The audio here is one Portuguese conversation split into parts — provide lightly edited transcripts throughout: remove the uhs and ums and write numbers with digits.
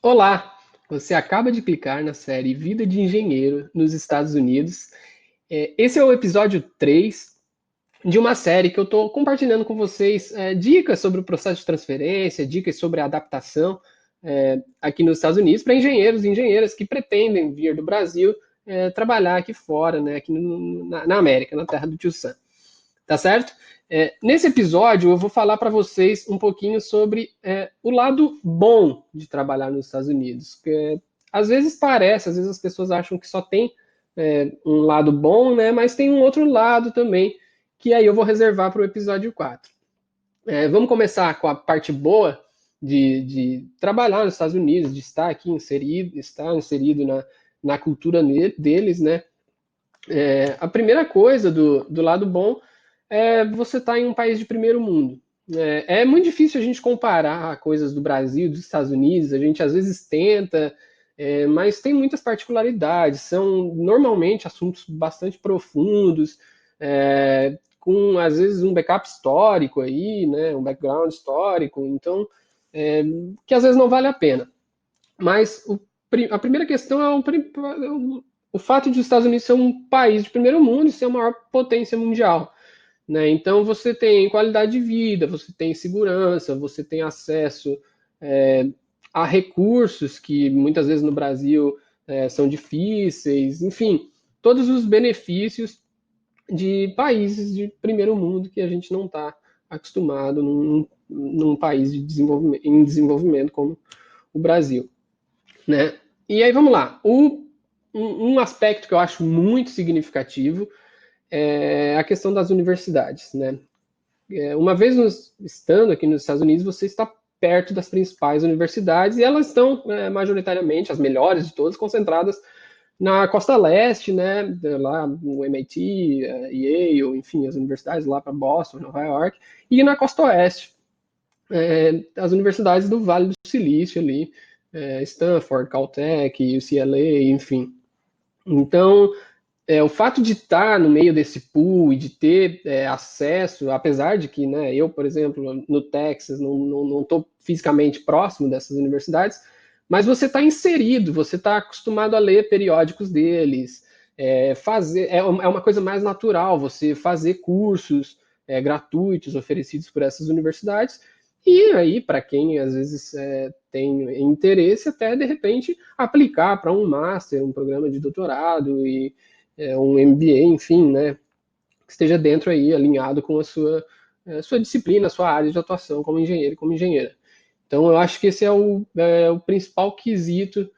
Olá! Você acaba de clicar na série Vida de Engenheiro nos Estados Unidos. Esse é o episódio 3 de uma série que eu estou compartilhando com vocês dicas sobre o processo de transferência, dicas sobre a adaptação aqui nos Estados Unidos para engenheiros e engenheiras que pretendem vir do Brasil trabalhar aqui fora, né, aqui na América, na terra do Tio Sam. Tá certo? Nesse episódio, eu vou falar para vocês um pouquinho sobre o lado bom de trabalhar nos Estados Unidos. Às vezes parece, às vezes as pessoas acham que só tem um lado bom, né? Mas tem um outro lado também, que aí eu vou reservar para o episódio 4. Vamos começar com a parte boa de trabalhar nos Estados Unidos, de estar aqui inserido, estar inserido na cultura deles, né? A primeira coisa do lado bom você estar em um país de primeiro mundo. É muito difícil a gente comparar coisas do Brasil, dos Estados Unidos, a gente às vezes tenta, mas tem muitas particularidades, são normalmente assuntos bastante profundos, com às vezes um backup histórico aí, né, um background histórico, então, que às vezes não vale a pena. Mas a primeira questão é o fato de os Estados Unidos ser um país de primeiro mundo e ser a maior potência mundial. Né? Então você tem qualidade de vida, você tem segurança, você tem acesso a recursos que muitas vezes no Brasil são difíceis, enfim, todos os benefícios de países de primeiro mundo que a gente não está acostumado num país em desenvolvimento como o Brasil. Né? E aí vamos lá. Um aspecto que eu acho muito significativo é a questão das universidades. Né? Uma vez estando aqui nos Estados Unidos, você está perto das principais universidades e elas estão majoritariamente, as melhores de todas, concentradas na costa leste, né, lá no MIT, Yale, enfim, as universidades lá para Boston, Nova York, e na costa oeste, as universidades do Vale do Silício ali, Stanford, Caltech, UCLA, enfim. Então, o fato de estar no meio desse pool e de ter acesso, apesar de que, né, eu, por exemplo, no Texas, não estou fisicamente próximo dessas universidades, mas você está inserido, você está acostumado a ler periódicos deles, é uma coisa mais natural você fazer cursos gratuitos oferecidos por essas universidades, e aí, para quem às vezes tem interesse, até de repente aplicar para um master, um programa de doutorado e um MBA, enfim, né, que esteja dentro aí, alinhado com a sua disciplina, a sua área de atuação como engenheiro e como engenheira. Então, eu acho que esse é o principal quesito,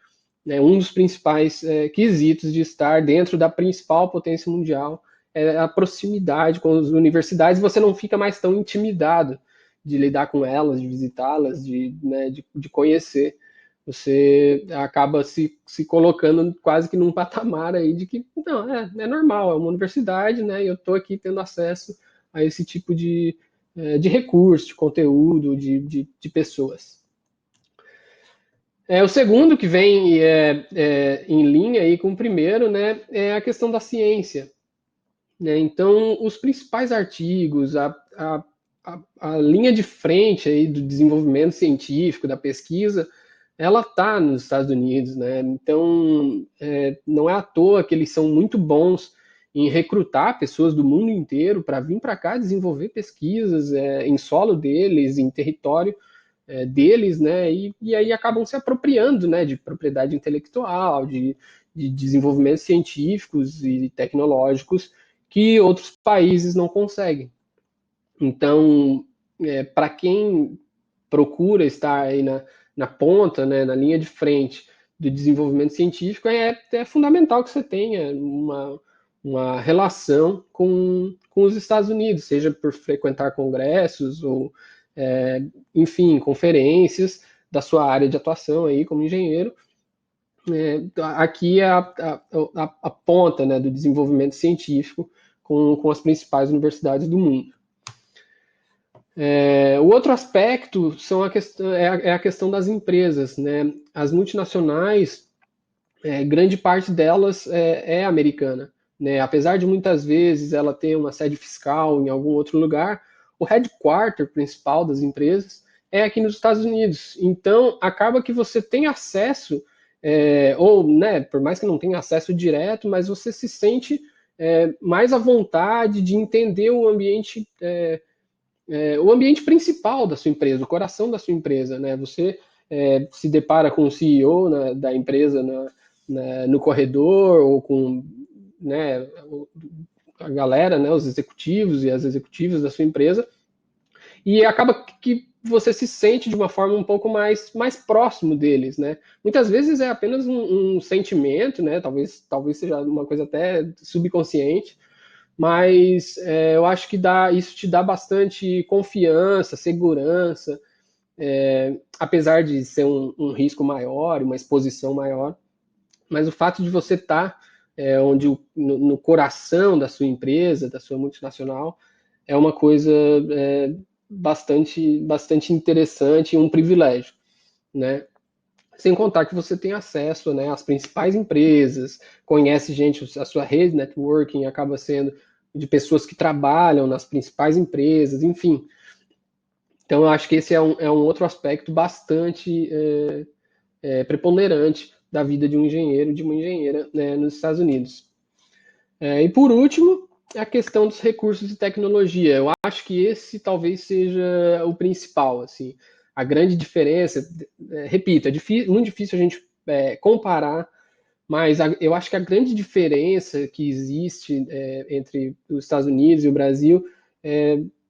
né, um dos principais quesitos de estar dentro da principal potência mundial, é a proximidade com as universidades, você não fica mais tão intimidado de lidar com elas, de visitá-las, de conhecer. Você acaba se colocando quase que num patamar aí de que, não, é normal, é uma universidade, né, e eu estou aqui tendo acesso a esse tipo de recurso, de conteúdo, de pessoas. O segundo que vem em linha aí com o primeiro, né, é a questão da ciência. Né? Então, os principais artigos, a linha de frente aí do desenvolvimento científico, da pesquisa, ela está nos Estados Unidos. Né? Então, não é à toa que eles são muito bons em recrutar pessoas do mundo inteiro para vir para cá desenvolver pesquisas em solo deles, em território deles, né? E aí acabam se apropriando, né, de propriedade intelectual, de desenvolvimentos científicos e tecnológicos que outros países não conseguem. Então, para quem procura estar aí na ponta, né, na linha de frente do desenvolvimento científico, é fundamental que você tenha uma relação com os Estados Unidos, seja por frequentar congressos ou, enfim, conferências da sua área de atuação aí como engenheiro. Aqui é a ponta, né, do desenvolvimento científico com as principais universidades do mundo. O outro aspecto é a questão das empresas. Né? As multinacionais, grande parte delas é americana. Né? Apesar de muitas vezes ela ter uma sede fiscal em algum outro lugar, o headquarter principal das empresas é aqui nos Estados Unidos. Então, acaba que você tem acesso, ou, né, por mais que não tenha acesso direto, mas você se sente mais à vontade de entender o ambiente principal da sua empresa, o coração da sua empresa, né? Você se depara com o CEO da empresa no corredor, ou com, né, a galera, né, os executivos e as executivas da sua empresa, e acaba que você se sente de uma forma um pouco mais próximo deles, né? Muitas vezes é apenas um sentimento, né? Talvez seja uma coisa até subconsciente, mas eu acho que isso te dá bastante confiança, segurança, apesar de ser um risco maior, uma exposição maior, mas o fato de você estar onde no coração da sua empresa, da sua multinacional, é uma coisa bastante interessante e um privilégio, né? Sem contar que você tem acesso, né, às principais empresas, conhece gente, a sua rede networking acaba sendo de pessoas que trabalham nas principais empresas, enfim. Então, eu acho que esse é um outro aspecto bastante preponderante da vida de um engenheiro, de uma engenheira, né, nos Estados Unidos. E por último, a questão dos recursos de tecnologia. Eu acho que esse talvez seja o principal, assim. A grande diferença, repito, muito difícil a gente comparar, mas eu acho que a grande diferença que existe entre os Estados Unidos e o Brasil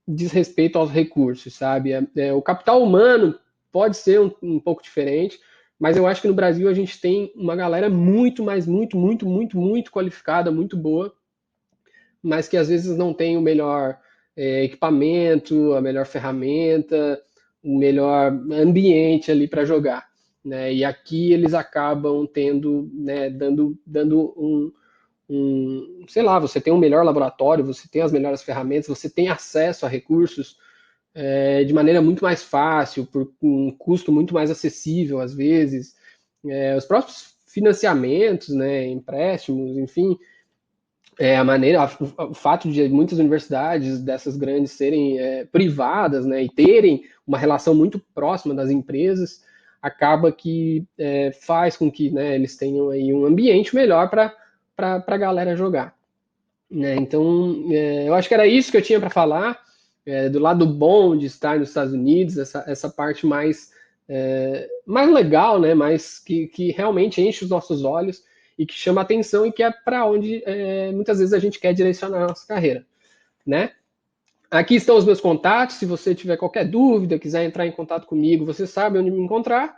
diz respeito aos recursos, sabe? O capital humano pode ser um pouco diferente, mas eu acho que no Brasil a gente tem uma galera muito, mas muito qualificada, muito boa, mas que às vezes não tem o melhor equipamento, a melhor ferramenta, o melhor ambiente ali para jogar, né? E aqui eles acabam tendo, né, dando sei lá, você tem um melhor laboratório, você tem as melhores ferramentas, você tem acesso a recursos de maneira muito mais fácil, por um custo muito mais acessível às vezes. Os próprios financiamentos, né, empréstimos, enfim, o fato de muitas universidades dessas grandes serem privadas, né, e terem uma relação muito próxima das empresas, acaba que faz com que, né, eles tenham aí um ambiente melhor para a galera jogar, né? Então, eu acho que era isso que eu tinha para falar, do lado bom de estar nos Estados Unidos, essa parte mais legal, né, mais que realmente enche os nossos olhos e que chama atenção e que é para onde muitas vezes a gente quer direcionar a nossa carreira, né? Aqui estão os meus contatos, se você tiver qualquer dúvida, quiser entrar em contato comigo, você sabe onde me encontrar.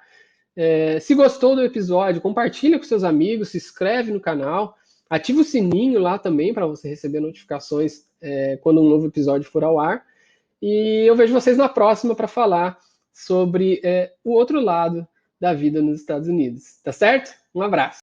Se gostou do episódio, compartilha com seus amigos, se inscreve no canal, ativa o sininho lá também para você receber notificações quando um novo episódio for ao ar. E eu vejo vocês na próxima para falar sobre o outro lado da vida nos Estados Unidos. Tá certo? Um abraço.